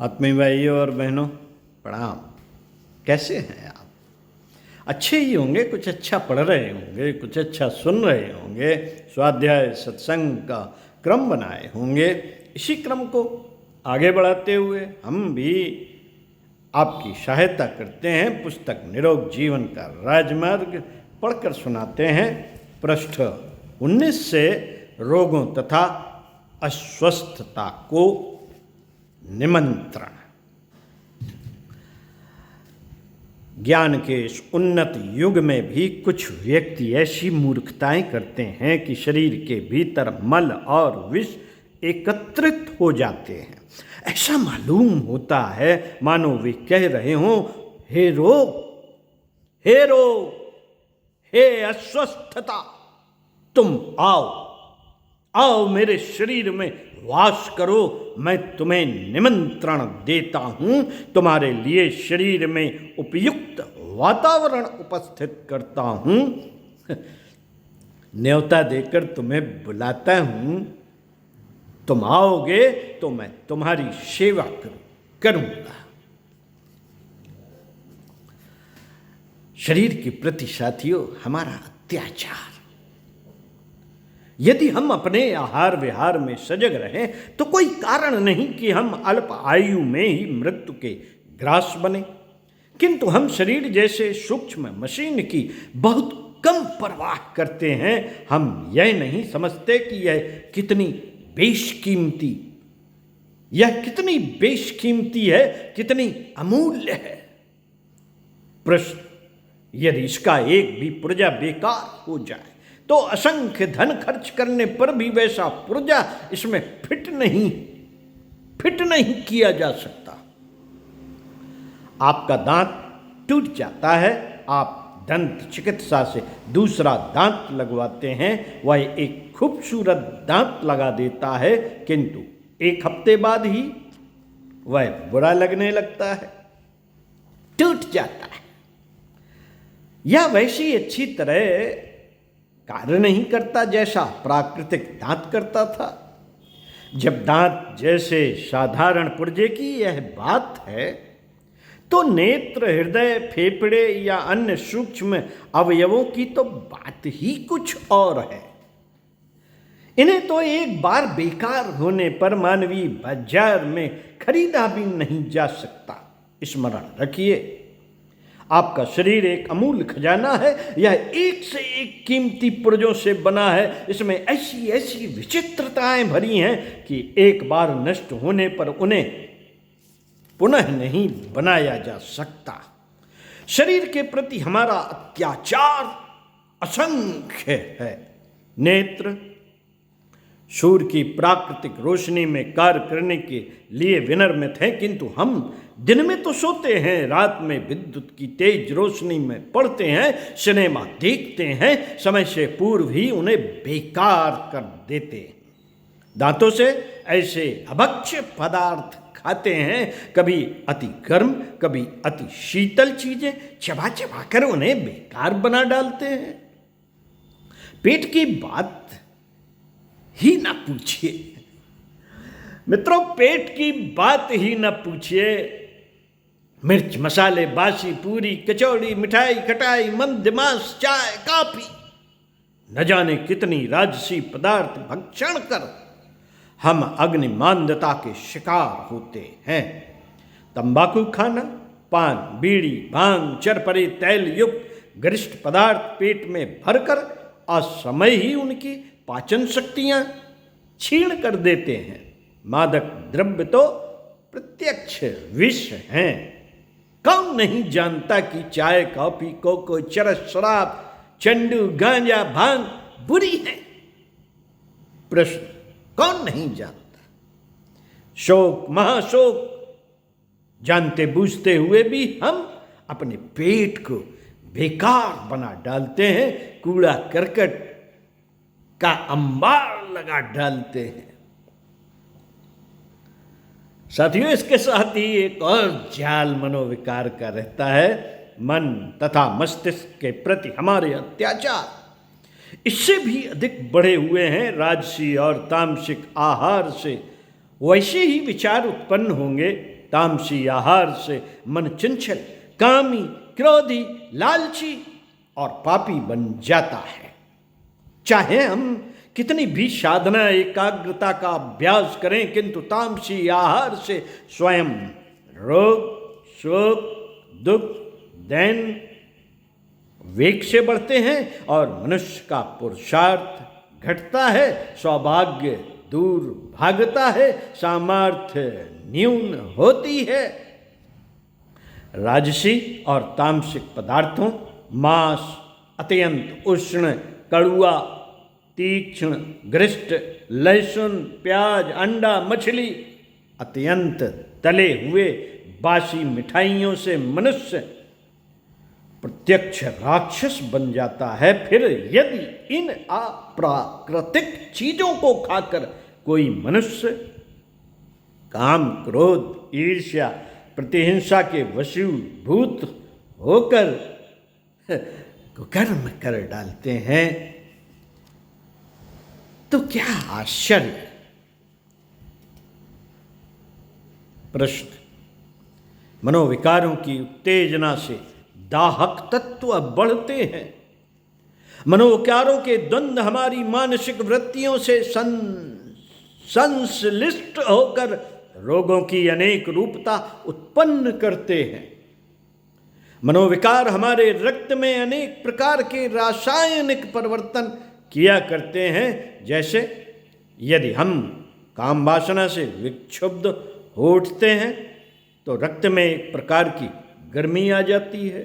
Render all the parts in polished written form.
आत्मीय भाइयों और बहनों प्रणाम। कैसे हैं आप? अच्छे ही होंगे, कुछ अच्छा पढ़ रहे होंगे, कुछ अच्छा सुन रहे होंगे, स्वाध्याय सत्संग का क्रम बनाए होंगे। इसी क्रम को आगे बढ़ाते हुए हम भी आपकी सहायता करते हैं। पुस्तक निरोग जीवन का राजमार्ग पढ़कर सुनाते हैं। पृष्ठ 19 से रोगों तथा अस्वस्थता को निमंत्रण। ज्ञान के इस उन्नत युग में भी कुछ व्यक्ति ऐसी मूर्खताएं करते हैं कि शरीर के भीतर मल और विष एकत्रित हो जाते हैं। ऐसा मालूम होता है मानो वे कह रहे हों, हे रोग, हे रोग, हे अस्वस्थता, तुम आओ, आओ मेरे शरीर में वास करो। मैं तुम्हें निमंत्रण देता हूं, तुम्हारे लिए शरीर में उपयुक्त वातावरण उपस्थित करता हूं, न्योता देकर तुम्हें बुलाता हूं। तुम आओगे तो मैं तुम्हारी सेवा करूंगा। शरीर के प्रति साथियों हमारा अत्याचार, यदि हम अपने आहार विहार में सजग रहें तो कोई कारण नहीं कि हम अल्प आयु में ही मृत्यु के ग्रास बने। किंतु हम शरीर जैसे सूक्ष्म मशीन की बहुत कम परवाह करते हैं। हम यह नहीं समझते कि यह कितनी बेशकीमती है, कितनी अमूल्य है। प्रश्न, यदि इसका एक भी पुर्जा बेकार हो जाए तो असंख्य धन खर्च करने पर भी वैसा पुर्जा इसमें फिट नहीं किया जा सकता। आपका दांत टूट जाता है, आप दंत चिकित्सा से दूसरा दांत लगवाते हैं, वह एक खूबसूरत दांत लगा देता है, किंतु एक हफ्ते बाद ही वह बुरा लगने लगता है, टूट जाता है। यह वैसी अच्छी तरह कार्य नहीं करता जैसा प्राकृतिक दांत करता था। जब दांत जैसे साधारण पुर्जे की यह बात है तो नेत्र, हृदय, फेफड़े या अन्य सूक्ष्म अवयवों की तो बात ही कुछ और है। इन्हें तो एक बार बेकार होने पर मानवीय बाजार में खरीदा भी नहीं जा सकता। स्मरण रखिए, आपका शरीर एक अमूल्य खजाना है। यह एक से एक कीमती पुर्जों से बना है। इसमें ऐसी ऐसी विचित्रताएं भरी हैं कि एक बार नष्ट होने पर उन्हें पुनः नहीं बनाया जा सकता। शरीर के प्रति हमारा अत्याचार असंख्य है। नेत्र सूर्य की प्राकृतिक रोशनी में कार्य करने के लिए विनिर्मित हैं, किंतु हम दिन में तो सोते हैं, रात में विद्युत की तेज रोशनी में पढ़ते हैं, सिनेमा देखते हैं, समय से पूर्व ही उन्हें बेकार कर देते हैं। दांतों से ऐसे अभक्ष्य पदार्थ खाते हैं, कभी अति गर्म, कभी अति शीतल चीजें चबा चबा कर उन्हें बेकार बना डालते हैं। पेट की बात ही ना पूछिए मित्रों, पेट की बात ही ना पूछिए। मिर्च, मसाले, बासी, पूरी, कचौड़ी, मिठाई, खटाई, मंद मांस, चाय, काफी, न जाने कितनी राजसी पदार्थ भक्षण कर हम अग्निमांदता के शिकार होते हैं। तंबाकू खाना, पान, बीड़ी, भांग, चरपरे, तैल युक्त गरिष्ठ पदार्थ पेट में भरकर असमय ही उनकी पाचन शक्तियां क्षीण कर देते हैं। मादक द्रव्य तो प्रत्यक्ष विष हैं। कौन नहीं जानता कि चाय, कॉफी, कोको, चरस, शराब, चंडू, गांजा, भांग बुरी है? प्रश्न, कौन नहीं जानता? शोक, महाशोक जानते बूझते हुए भी हम अपने पेट को बेकार बना डालते हैं, कूड़ा करकट का अंबार लगा डालते हैं। साथियों, इसके साथ ही एक और जाल मनोविकार का रहता है, मन तथा मस्तिष्क के प्रति हमारे अत्याचार। इससे भी अधिक बढ़े हुए हैं। राजसी और तामसिक आहार से वैसे ही विचार उत्पन्न होंगे तामसी आहार से मन चंचल, कामी, क्रोधी, लालची और पापी बन जाता है। चाहे हम कितनी भी साधना एकाग्रता का अभ्यास करें, किंतु तामसी आहार से स्वयं रोग, शोक, दुख, दैन, वेग से बढ़ते हैं और मनुष्य का पुरुषार्थ घटता है, सौभाग्य दूर भागता है, सामर्थ्य न्यून होती है। राजसी और तामसिक पदार्थों, मांस, अत्यंत उष्ण, कड़ुआ, तीक्ष्ण, गरिष्ठ, लहसुन, प्याज, अंडा, मछली, अत्यंत तले हुए बासी मिठाइयों से मनुष्य प्रत्यक्ष राक्षस बन जाता है। फिर यदि इन अप्राकृतिक चीजों को खाकर कोई मनुष्य काम, क्रोध, ईर्ष्या, प्रतिहिंसा के वशीभूत होकर कुकर्म कर डालते हैं तो क्या आश्चर्य। प्रश्न, मनोविकारों की उत्तेजना से दाहक तत्व बढ़ते हैं। मनोविकारों के द्वंद्व हमारी मानसिक वृत्तियों से संश्लिष्ट होकर रोगों की अनेक रूपता उत्पन्न करते हैं। मनोविकार हमारे रक्त में अनेक प्रकार के रासायनिक परिवर्तन किया करते हैं। जैसे यदि हम काम वासना से विक्षुब्ध हो उठते हैं तो रक्त में एक प्रकार की गर्मी आ जाती है,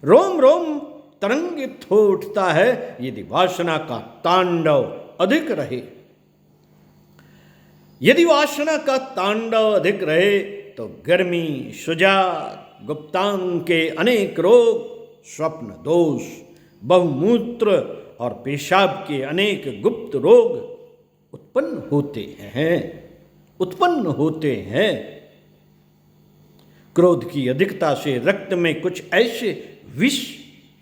रोम रोम तरंगित हो उठता है। यदि वासना का तांडव अधिक रहे, यदि वासना का तांडव अधिक रहे तो गर्मी, सुजात, गुप्तांग के अनेक रोग, स्वप्न दोष, बहुमूत्र और पेशाब के अनेक गुप्त रोग उत्पन्न होते हैं। क्रोध की अधिकता से रक्त में कुछ ऐसे विष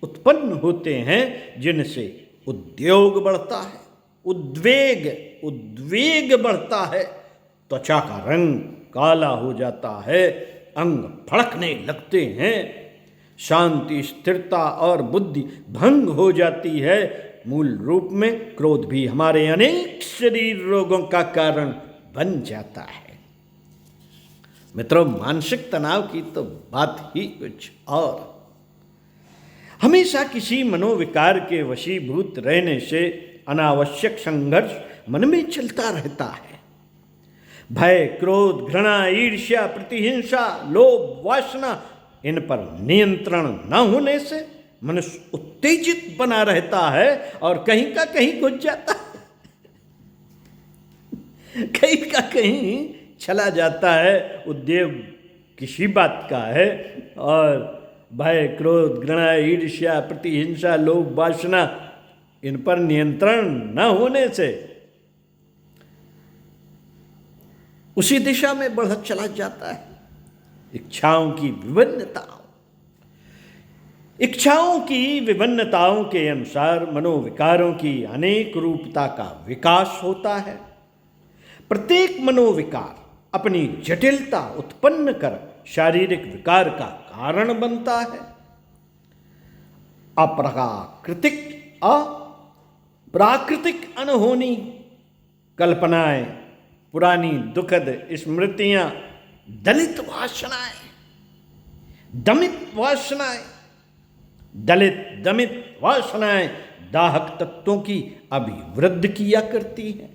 उत्पन्न होते हैं जिनसे उद्योग बढ़ता है, उद्वेग बढ़ता है, त्वचा का रंग काला हो जाता है, अंग फड़कने लगते हैं, शांति, स्थिरता और बुद्धि भंग हो जाती है। मूल रूप में क्रोध भी हमारे अनेक शरीर रोगों का कारण बन जाता है। मित्रों, मानसिक तनाव की तो बात ही कुछ और। हमेशा किसी मनोविकार के वशीभूत रहने से अनावश्यक संघर्ष मन में चलता रहता है। भय, क्रोध, घृणा, ईर्ष्या, प्रतिहिंसा, लोभ, वासना, इन पर नियंत्रण न होने से मनुष्य उत्तेजित बना रहता है और कहीं का कहीं घुस जाता है, कहीं का कहीं चला जाता है। उद्योग किसी बात का है और भय, क्रोध, घृणा, ईर्ष्या, प्रतिहिंसा, लोभ, वासना, इन पर नियंत्रण न होने से उसी दिशा में बढ़त चला जाता है। इच्छाओं की विभिन्नताओं के अनुसार मनोविकारों की अनेक रूपता का विकास होता है। प्रत्येक मनोविकार अपनी जटिलता उत्पन्न कर शारीरिक विकार का कारण बनता है। अप्राकृतिक अनहोनी कल्पनाएं, पुरानी दुखद स्मृतियां, दलित दमित वासनाएं दाहक तत्वों की अभिवृद्धि किया करती हैं।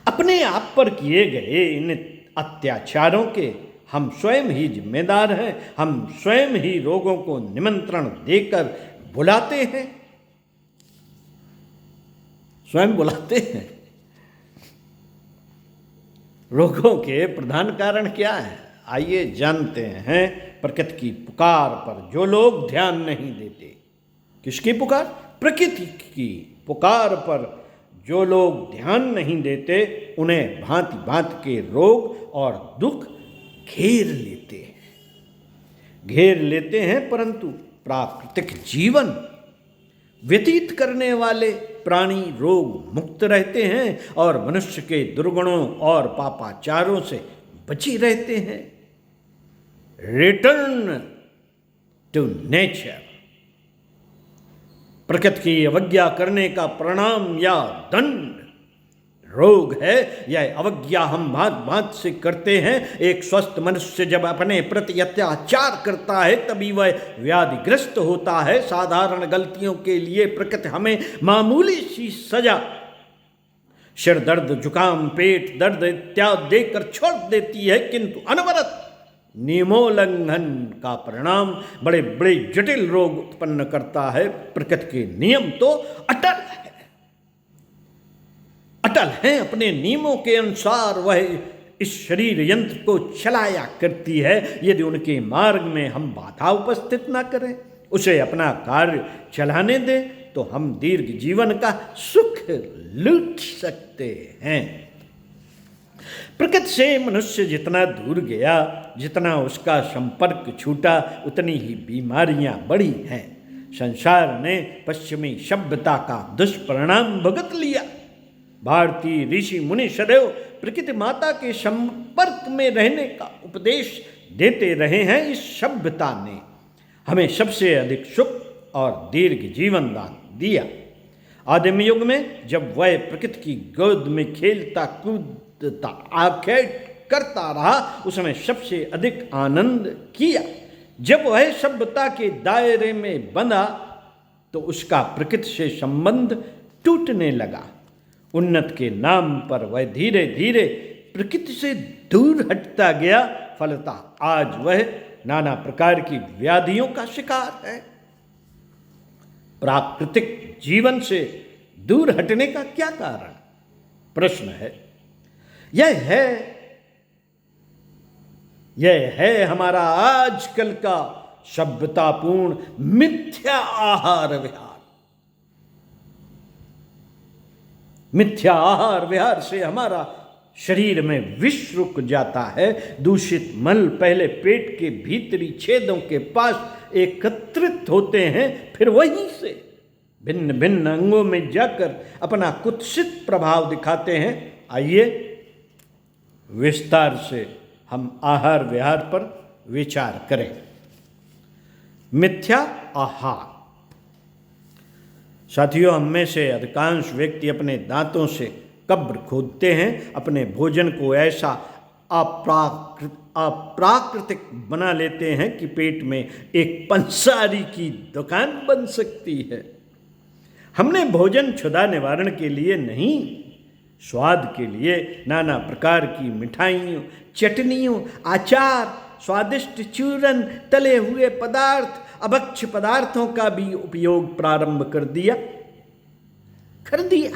अपने आप पर किए गए इन अत्याचारों के हम स्वयं ही जिम्मेदार हैं। हम स्वयं ही रोगों को निमंत्रण देकर बुलाते हैं, स्वयं बुलाते हैं। रोगों के प्रधान कारण क्या है? आइए जानते हैं। प्रकृति की पुकार पर जो लोग ध्यान नहीं देते। किसकी पुकार? प्रकृति की पुकार पर जो लोग ध्यान नहीं देते, उन्हें भांति भांति के रोग और दुख घेर लेते हैं। परंतु प्राकृतिक जीवन व्यतीत करने वाले प्राणी रोग मुक्त रहते हैं और मनुष्य के दुर्गुणों और पापाचारों से बचे रहते हैं। Return to nature. प्रकृति की अवज्ञा करने का परिणाम या दंड रोग है। यह अवज्ञा हम भांत भांत से करते हैं। एक स्वस्थ मनुष्य जब अपने प्रति अत्याचार करता है तभी वह व्याधिग्रस्त होता है। साधारण गलतियों के लिए प्रकृति हमें मामूली सी सजा, सिर दर्द, जुकाम, पेट दर्द इत्यादि देकर छोड़ देती है, किंतु अनवरत नियमोल्लंघन का परिणाम बड़े बड़े जटिल रोग उत्पन्न करता है। प्रकृति के नियम तो अटल है, अपने नियमों के अनुसार वह इस शरीर यंत्र को चलाया करती है। यदि उनके मार्ग में हम बाधा उपस्थित न करें, उसे अपना कार्य चलाने दें, तो हम दीर्घ जीवन का सुख लूट सकते हैं। प्रकृति से मनुष्य जितना दूर गया, जितना उसका संपर्क छूटा, उतनी ही बीमारियां बढ़ी हैं। संसार ने पश्चिमी सभ्यता का दुष्परिणाम भुगत लिया। भारतीय ऋषि मुनि सदैव प्रकृति माता के संपर्क में रहने का उपदेश देते रहे हैं। इस सभ्यता ने हमें सबसे अधिक सुख और दीर्घ जीवन दान दिया। आदिम युग में जब वह प्रकृति की गोद में खेलता कूदता आखेट करता रहा, उसमें सबसे अधिक आनंद किया। जब वह सभ्यता के दायरे में बंधा तो उसका प्रकृति से संबंध टूटने लगा। उन्नत के नाम पर वह धीरे धीरे प्रकृति से दूर हटता गया। फलतः आज वह नाना प्रकार की व्याधियों का शिकार है। प्राकृतिक जीवन से दूर हटने का क्या कारण? प्रश्न है। यह है हमारा आजकल का सभ्यतापूर्ण मिथ्या आहार विहार। मिथ्या आहार विहार से हमारा शरीर में विष रुक जाता है। दूषित मल पहले पेट के भीतरी छेदों के पास एकत्रित होते हैं, फिर वहीं से भिन्न भिन्न अंगों में जाकर अपना कुत्सित प्रभाव दिखाते हैं। आइए विस्तार से हम आहार विहार पर विचार करें। मिथ्या आहार। साथियों, हम में से अधिकांश व्यक्ति अपने दांतों से कब्र खोदते हैं। अपने भोजन को ऐसा अप्राकृतिक बना लेते हैं कि पेट में एक पंसारी की दुकान बन सकती है। हमने भोजन क्षुधा निवारण के लिए नहीं, स्वाद के लिए नाना प्रकार की मिठाइयों, चटनियों, आचार, स्वादिष्ट चूरन, तले हुए पदार्थ, अभक्ष्य पदार्थों का भी उपयोग प्रारंभ कर दिया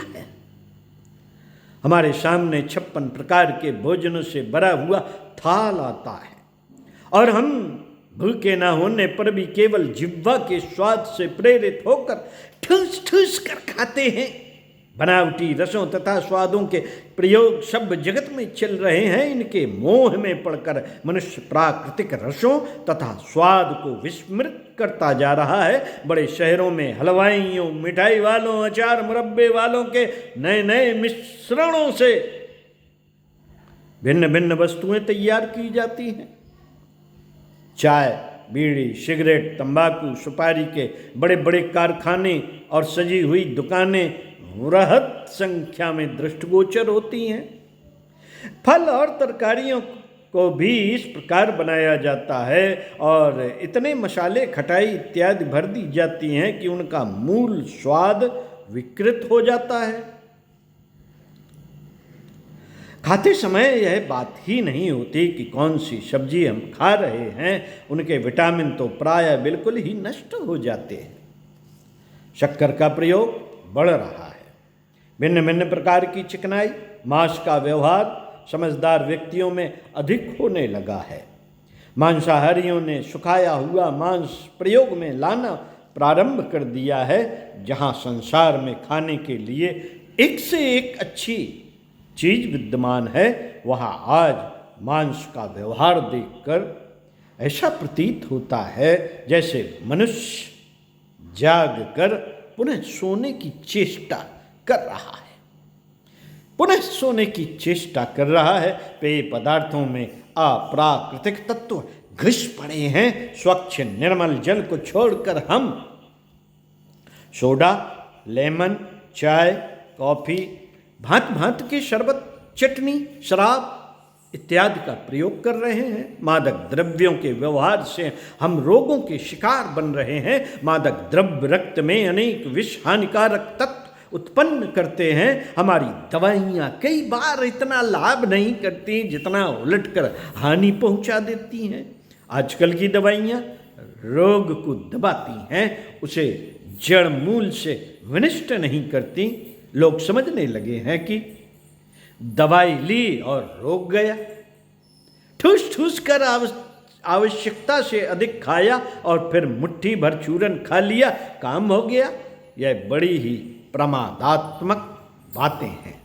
है। हमारे सामने 56 प्रकार के भोजनों से भरा हुआ थाल आता है और हम भूखे ना होने पर भी केवल जिह्वा के स्वाद से प्रेरित होकर ठूस ठूस कर खाते हैं। बनावटी रसों तथा स्वादों के प्रयोग सब जगत में चल रहे हैं। इनके मोह में पड़कर मनुष्य प्राकृतिक रसों तथा स्वाद को विस्मृत करता जा रहा है। बड़े शहरों में हलवाइयों, मिठाई वालों, अचार मुरब्बे वालों के नए नए मिश्रणों से भिन्न भिन्न वस्तुएं तैयार की जाती हैं। चाय, बीड़ी, सिगरेट, तंबाकू, सुपारी के बड़े बड़े कारखाने और सजी हुई दुकानें वृहत संख्या में दृष्टिगोचर होती हैं। फल और तरकारियों को भी इस प्रकार बनाया जाता है और इतने मसाले, खटाई इत्यादि भर दी जाती हैं कि उनका मूल स्वाद विकृत हो जाता है। खाते समय यह बात ही नहीं होती कि कौन सी सब्जी हम खा रहे हैं, उनके विटामिन तो प्रायः बिल्कुल ही नष्ट हो जाते हैं। शक्कर का प्रयोग बढ़ रहा है। भिन्न भिन्न प्रकार की चिकनाई, मांस का व्यवहार समझदार व्यक्तियों में अधिक होने लगा है। मांसाहारियों ने सुखाया हुआ मांस प्रयोग में लाना प्रारंभ कर दिया है। जहां संसार में खाने के लिए एक से एक अच्छी चीज विद्यमान है, वहां आज मांस का व्यवहार देखकर ऐसा प्रतीत होता है जैसे मनुष्य जाग कर पुनः सोने की चेष्टा कर रहा है। पेय पदार्थों में अप्राकृतिक तत्व घिस पड़े हैं। स्वच्छ निर्मल जल को छोड़कर हम सोडा, लेमन, चाय, कॉफ़ी, भांत भांत के शरबत, चटनी, शराब इत्यादि का प्रयोग कर रहे हैं। मादक द्रव्यों के व्यवहार से हम रोगों के शिकार बन रहे हैं। मादक द्रव्य रक्त में अनेक विष हानिकारक तत्व उत्पन्न करते हैं। हमारी दवाइयाँ कई बार इतना लाभ नहीं करती जितना उलटकर हानि पहुँचा देती हैं। आजकल की दवाइयाँ रोग को दबाती हैं, उसे जड़ मूल से विनष्ट नहीं करती। लोग समझने लगे हैं कि दवाई ली और रोग गया। ठूस ठूस कर आवश्यकता से अधिक खाया और फिर मुट्ठी भर चूरन खा लिया, काम हो गया। यह बड़ी ही प्रमादात्मक बातें हैं।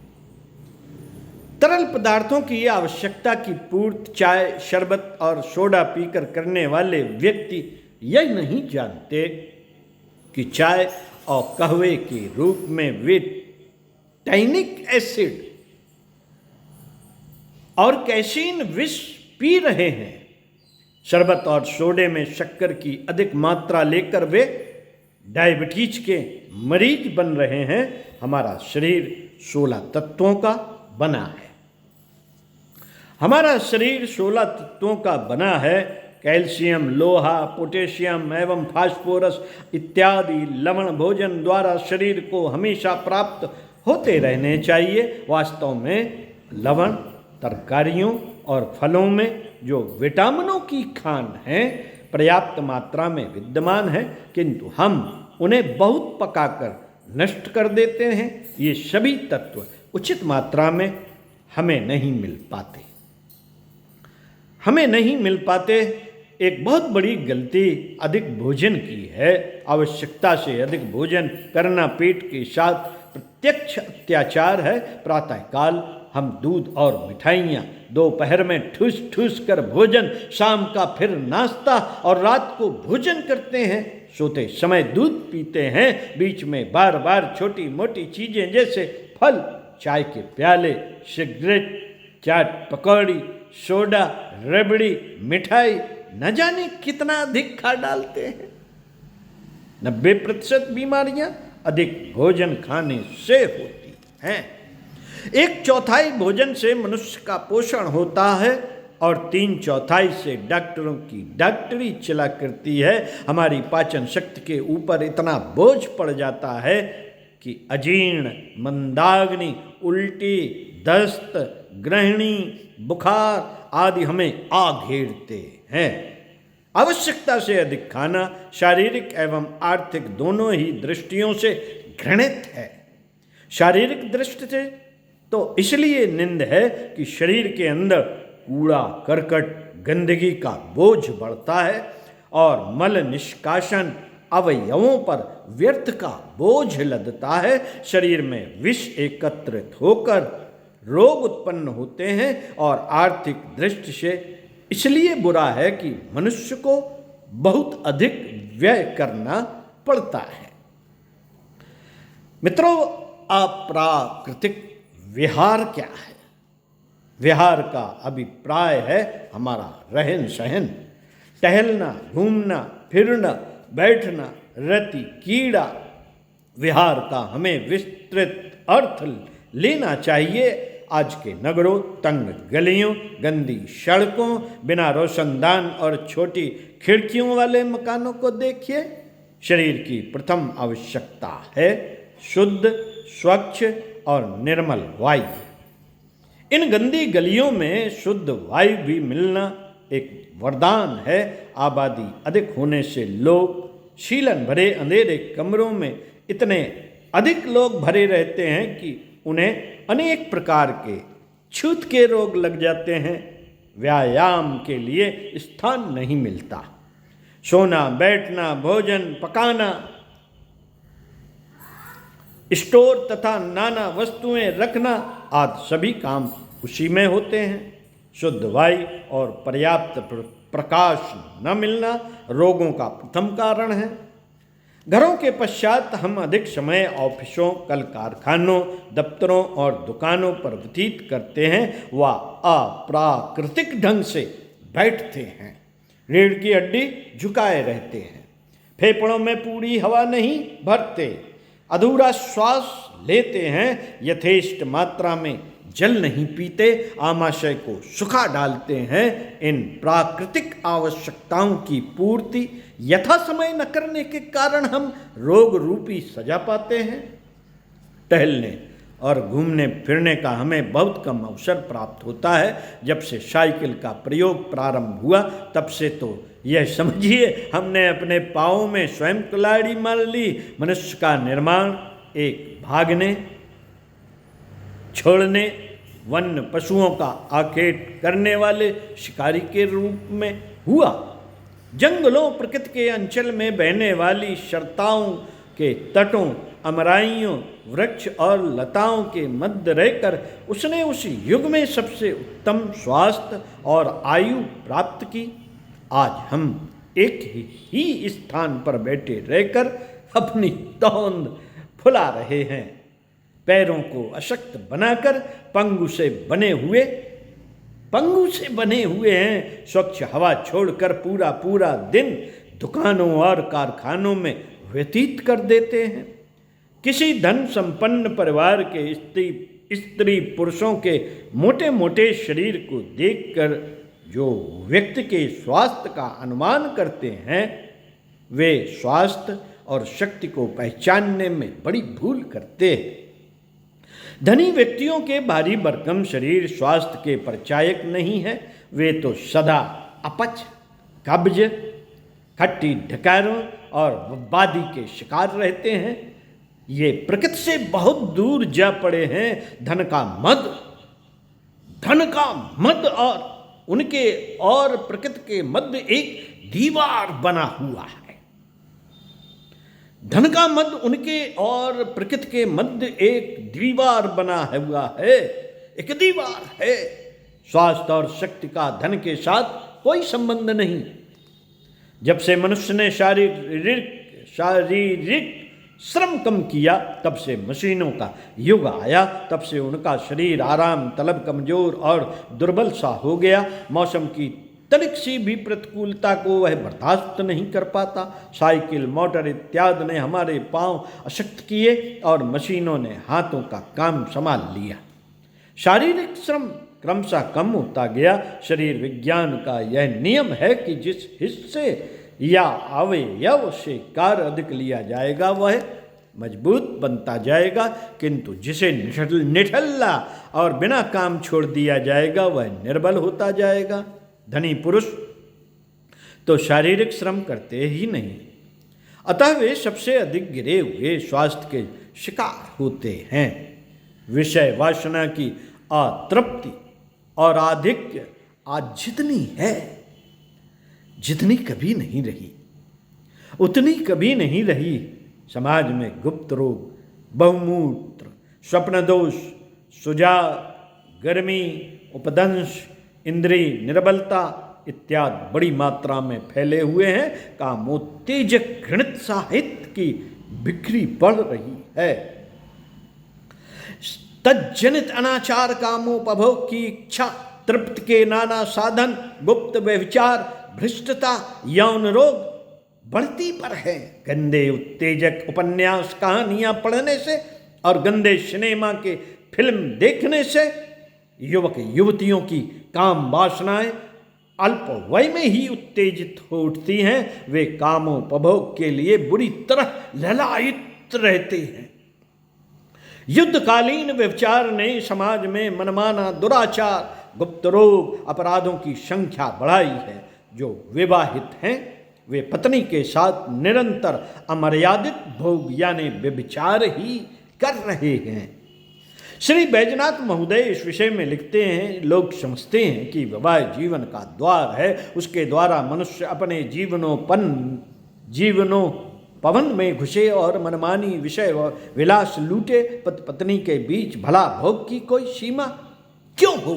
तरल पदार्थों की आवश्यकता की पूर्ति चाय, शरबत और सोडा पीकर करने वाले व्यक्ति यह नहीं जानते कि चाय और कहवे के रूप में वे टैनिक एसिड और कैसीन विष पी रहे हैं। शरबत और सोडे में शक्कर की अधिक मात्रा लेकर वे डायबिटीज के मरीज बन रहे हैं। हमारा शरीर 16 तत्वों का बना है। हमारा शरीर 16 तत्वों का बना है। कैल्शियम, लोहा, पोटेशियम एवं फास्फोरस इत्यादि लवण भोजन द्वारा शरीर को हमेशा प्राप्त होते रहने चाहिए। वास्तव में लवण तरकारियों और फलों में जो विटामिनों की खान है पर्याप्त मात्रा में विद्यमान है, किंतु हम उन्हें बहुत पकाकर नष्ट कर देते हैं। ये सभी तत्व उचित मात्रा में हमें नहीं मिल पाते। एक बहुत बड़ी गलती अधिक भोजन की है। आवश्यकता से अधिक भोजन करना पेट के साथ प्रत्यक्ष अत्याचार है। प्रातःकाल हम दूध और मिठाइयाँ, दोपहर में ठूस ठूस कर भोजन, शाम का फिर नाश्ता और रात को भोजन करते हैं। सोते समय दूध पीते हैं। बीच में बार बार छोटी मोटी चीज़ें जैसे फल, चाय के प्याले, सिगरेट, चाट, पकौड़ी, सोडा, रबड़ी, मिठाई न जाने कितना अधिक खा डालते हैं। 90% बीमारियां अधिक भोजन खाने से होती हैं। 1/4 भोजन से मनुष्य का पोषण होता है और 3/4 से डॉक्टरों की डॉक्टरी चला करती है। हमारी पाचन शक्ति के ऊपर इतना बोझ पड़ जाता है कि अजीर्ण, मंदाग्नि, उल्टी, दस्त, ग्रहणी, बुखार आदि हमें आ घेरते हैं। आवश्यकता से अधिक खाना शारीरिक एवं आर्थिक दोनों ही दृष्टियों से घृणित है। शारीरिक दृष्टि से तो इसलिए निंद है कि शरीर के अंदर कूड़ा करकट गंदगी का बोझ बढ़ता है और मल निष्कासन अवयवों पर व्यर्थ का बोझ लदता है। शरीर में विष एकत्रित होकर रोग उत्पन्न होते हैं और आर्थिक दृष्टि से इसलिए बुरा है कि मनुष्य को बहुत अधिक व्यय करना पड़ता है। मित्रों, अप्राकृतिक विहार क्या है? विहार का अभिप्राय है हमारा रहन सहन, टहलना, घूमना, फिरना, बैठना, रति, कीड़ा। विहार का हमें विस्तृत अर्थ लेना चाहिए। आज के नगरों, तंग गलियों, गंदी सड़कों, बिना रोशनदान और छोटी खिड़कियों वाले मकानों को देखिए। शरीर की प्रथम आवश्यकता है शुद्ध, स्वच्छ और निर्मल वायु। इन गंदी गलियों में शुद्ध वायु भी मिलना एक वरदान है। आबादी अधिक होने से लोग शीलन भरे अंधेरे कमरों में इतने अधिक लोग भरे रहते हैं कि उन्हें अनेक प्रकार के छूत के रोग लग जाते हैं। व्यायाम के लिए स्थान नहीं मिलता। सोना, बैठना, भोजन पकाना, स्टोर तथा नाना वस्तुएं रखना आदि सभी काम उसी में होते हैं। शुद्ध वायु और पर्याप्त प्रकाश न मिलना रोगों का प्रथम कारण है। घरों के पश्चात हम अधिक समय ऑफिसों, कल कारखानों, दफ्तरों और दुकानों पर व्यतीत करते हैं व अप्राकृतिक ढंग से बैठते हैं, रीढ़ की हड्डी झुकाए रहते हैं, फेफड़ों में पूरी हवा नहीं भरते, अधूरा श्वास लेते हैं, यथेष्ट मात्रा में जल नहीं पीते, आमाशय को सुखा डालते हैं। इन प्राकृतिक आवश्यकताओं की पूर्ति यथा समय न करने के कारण हम रोग रूपी सजा पाते हैं। टहलने और घूमने फिरने का हमें बहुत कम अवसर प्राप्त होता है। जब से साइकिल का प्रयोग प्रारंभ हुआ तब से तो यह समझिए हमने अपने पाँवों में स्वयं कुल्हाड़ी मार ली। मनुष्य का निर्माण एक भागने, छोड़ने, वन्य पशुओं का आखेट करने वाले शिकारी के रूप में हुआ। जंगलों, प्रकृति के अंचल में बहने वाली सरताओं के तटों, अमराइयों, वृक्ष और लताओं के मध्य रहकर उसने उस युग में सबसे उत्तम स्वास्थ्य और आयु प्राप्त की। आज हम एक ही स्थान पर बैठे रहकर अपनी तोंद फुला रहे हैं, पैरों को अशक्त बनाकर पंगु से बने हुए हैं। स्वच्छ हवा छोड़कर पूरा पूरा दिन दुकानों और कारखानों में व्यतीत कर देते हैं। किसी धन संपन्न परिवार के स्त्री पुरुषों के मोटे मोटे शरीर को देखकर जो व्यक्ति के स्वास्थ्य का अनुमान करते हैं, वे स्वास्थ्य और शक्ति को पहचानने में बड़ी भूल करते हैं। धनी व्यक्तियों के भारी भरकम शरीर स्वास्थ्य के परिचायक नहीं है। वे तो सदा अपच, कब्ज, खट्टी ढकारों और बवादी के शिकार रहते हैं। ये प्रकृति से बहुत दूर जा पड़े हैं। धन का मद और उनके और प्रकृति के मध्य एक दीवार बना हुआ है। धन का मद उनके और प्रकृति के मध्य एक दीवार बना हुआ है, एक दीवार है। स्वास्थ्य और शक्ति का धन के साथ कोई संबंध नहीं। जब से मनुष्य ने शारीरिक श्रम कम किया, तब से मशीनों का युग आया। तब से उनका शरीर आराम तलब कमजोर और दुर्बल सा हो गया। मौसम की तनिक सी भी प्रतिकूलता को वह बर्दाश्त नहीं कर पाता। साइकिल, मोटर इत्यादि ने हमारे पांव अशक्त किए और मशीनों ने हाथों का काम संभाल लिया। शारीरिक श्रम क्रमशः कम होता गया। शरीर विज्ञान का यह नियम है कि जिस हिस्से या अवयव से कार्य अधिक लिया जाएगा वह मजबूत बनता जाएगा, किंतु जिसे निठल्ला और बिना काम छोड़ दिया जाएगा वह निर्बल होता जाएगा। धनी पुरुष तो शारीरिक श्रम करते ही नहीं, अतः वे सबसे अधिक गिरे हुए स्वास्थ्य के शिकार होते हैं। विषय वासना की अतृप्ति और आधिक्य आज जितनी है, जितनी कभी नहीं रही, उतनी कभी नहीं रही। समाज में गुप्त रोग, बहुमूत्र, स्वप्न दोष, सुजाग, गर्मी, उपदंश, इंद्रिय निर्बलता इत्यादि बड़ी मात्रा में फैले हुए हैं। कामोत्तेजक घृणित साहित्य की बिक्री बढ़ रही है। तज्जनित अनाचार, कामोपभोग की इच्छा, तृप्ति के नाना साधन, गुप्त व्यभिचार, भ्रष्टता, यौन रोग बढ़ती पर है। गंदे उत्तेजक उपन्यास, कहानियां पढ़ने से और गंदे सिनेमा के फिल्म देखने से युवक युवतियों की काम वासनाएं अल्प वय में ही उत्तेजित हो उठती हैं। वे कामोपभोग के लिए बुरी तरह ललायित रहते हैं। युद्धकालीन व्यभिचार ने समाज में मनमाना दुराचार, गुप्त रोग, अपराधों की संख्या बढ़ाई है। जो विवाहित हैं वे पत्नी के साथ निरंतर अमर्यादित भोग यानी व्यभिचार ही कर रहे हैं। श्री बैजनाथ महोदय इस विषय में लिखते हैं, लोग समझते हैं कि विवाह जीवन का द्वार है, उसके द्वारा मनुष्य अपने जीवनोपवन में घुसे और मनमानी विषय विलास लूटे। पति पत्नी के बीच भला भोग की कोई सीमा क्यों हो?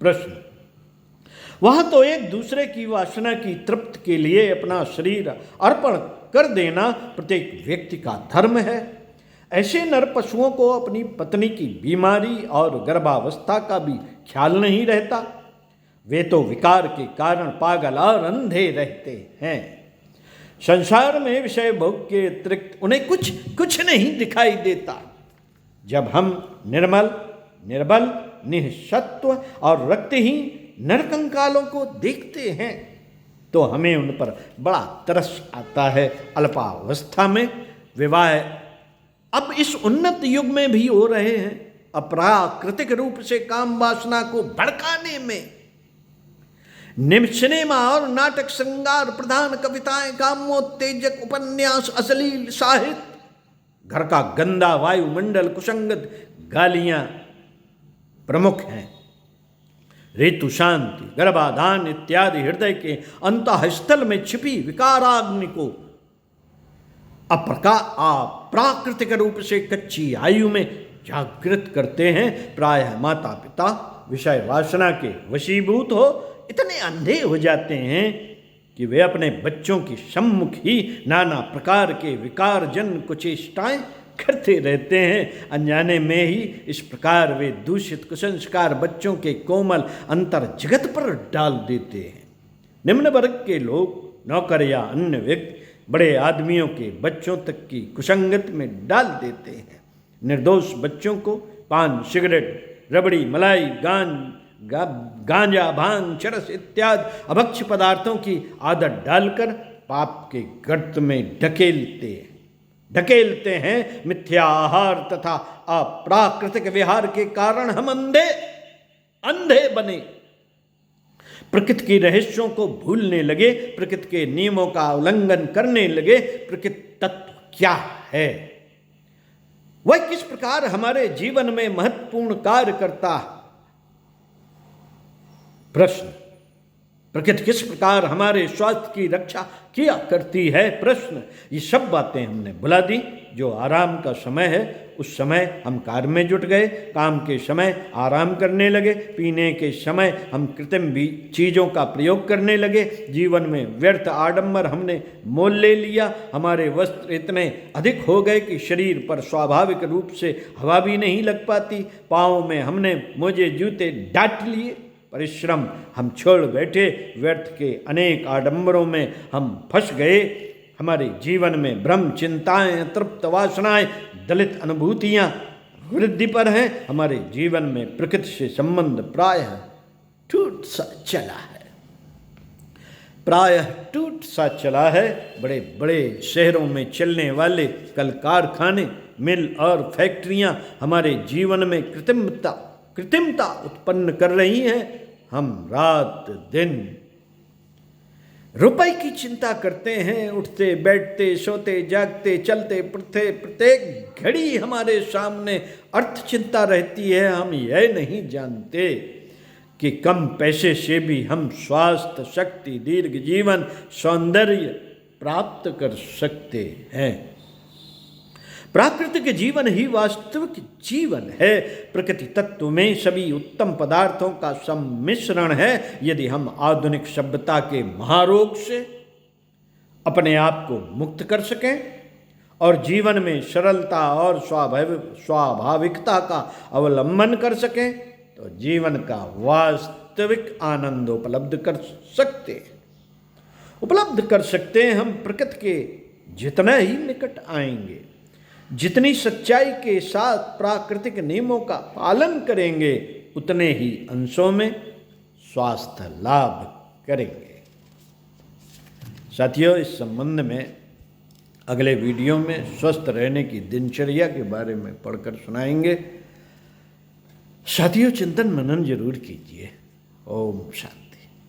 प्रश्न, वहां तो एक दूसरे की वासना की तृप्ति के लिए अपना शरीर अर्पण कर देना प्रत्येक व्यक्ति का धर्म है। ऐसे नर पशुओं को अपनी पत्नी की बीमारी और गर्भावस्था का भी ख्याल नहीं रहता। वे तो विकार के कारण पागल और अंधे रहते हैं। संसार में विषय भोग के अतिरिक्त उन्हें कुछ नहीं दिखाई देता। जब हम निर्मल, निर्बल, निःसत्व और रक्तहीन नरकंकालों को देखते हैं तो हमें उन पर बड़ा तरस आता है। अल्पावस्था में विवाह अब इस उन्नत युग में भी हो रहे हैं। अप्राकृतिक रूप से काम वासना को भड़काने में सिनेमा और नाटक, श्रृंगार प्रधान कविताएं, कामोत्तेजक उपन्यास, अश्लील साहित्य, घर का गंदा वायुमंडल, कुसंगत गालियां प्रमुख हैं। ऋतु शांति, गर्भाधान इत्यादि हृदय के अंतःस्थल में छिपी विकाराग्नि को अप्राकृतिक रूप से कच्ची आयु में जागृत करते हैं। प्रायः माता पिता विषय वासना के वशीभूत हो इतने अंधे हो जाते हैं कि वे अपने बच्चों की सम्मुख ही नाना प्रकार के विकारजन कुचेष्टाएं करते रहते हैं। अनजाने में ही इस प्रकार वे दूषित कुसंस्कार बच्चों के कोमल अंतर जगत पर डाल देते हैं। निम्न वर्ग के लोग, नौकर या अन्य व्यक्ति बड़े आदमियों के बच्चों तक की कुसंगत में डाल देते हैं। निर्दोष बच्चों को पान, सिगरेट, रबड़ी, मलाई, गांजा, भांग, चरस इत्यादि अभक्ष्य पदार्थों की आदत डालकर पाप के गर्त में ढकेलते हैं। मिथ्या आहार तथा अप्राकृतिक विहार के कारण हम अंधे बने, प्रकृति के रहस्यों को भूलने लगे, प्रकृति के नियमों का उल्लंघन करने लगे। प्रकृति तत्व क्या है, वह किस प्रकार हमारे जीवन में महत्वपूर्ण कार्य करता है? प्रश्न। प्रकृति किस प्रकार हमारे स्वास्थ्य की रक्षा किया करती है? प्रश्न। ये सब बातें हमने भुला दी। जो आराम का समय है उस समय हम कार्य में जुट गए, काम के समय आराम करने लगे, पीने के समय हम कृत्रिम भी चीज़ों का प्रयोग करने लगे, जीवन में व्यर्थ आडंबर हमने मोल ले लिया। हमारे वस्त्र इतने अधिक हो गए कि शरीर पर स्वाभाविक रूप से हवा भी नहीं लग पाती। पाँव में हमने मोजे जूते डांट लिए। परिश्रम हम छोड़ बैठे, व्यर्थ के अनेक आडंबरों में हम फंस गए। हमारे जीवन में भ्रम, चिंताएं, तृप्त वासनाएं, दलित अनुभूतियां वृद्धि पर हैं। हमारे जीवन में प्रकृति से संबंध प्रायः टूट सा चला है। बड़े बड़े शहरों में चलने वाले कल कारखाने, मिल और फैक्ट्रियां हमारे जीवन में कृत्रिमता उत्पन्न कर रही हैं। हम रात दिन रुपए की चिंता करते हैं, उठते बैठते, सोते जागते, चलते फिरते, प्रत्येक घड़ी हमारे सामने अर्थ चिंता रहती है। हम यह नहीं जानते कि कम पैसे से भी हम स्वास्थ्य, शक्ति, दीर्घ जीवन, सौंदर्य प्राप्त कर सकते हैं। प्राकृतिक जीवन ही वास्तविक जीवन है। प्रकृति तत्व में सभी उत्तम पदार्थों का सम्मिश्रण है। यदि हम आधुनिक सभ्यता के महारोग से अपने आप को मुक्त कर सकें और जीवन में सरलता और स्वाभाविकता का अवलंबन कर सकें तो जीवन का वास्तविक आनंद उपलब्ध कर सकते हैं। हम प्रकृति के जितना ही निकट आएंगे, जितनी सच्चाई के साथ प्राकृतिक नियमों का पालन करेंगे, उतने ही अंशों में स्वास्थ्य लाभ करेंगे। साथियों, इस संबंध में अगले वीडियो में स्वस्थ रहने की दिनचर्या के बारे में पढ़कर सुनाएंगे। साथियों, चिंतन मनन जरूर कीजिए। ओम शांति।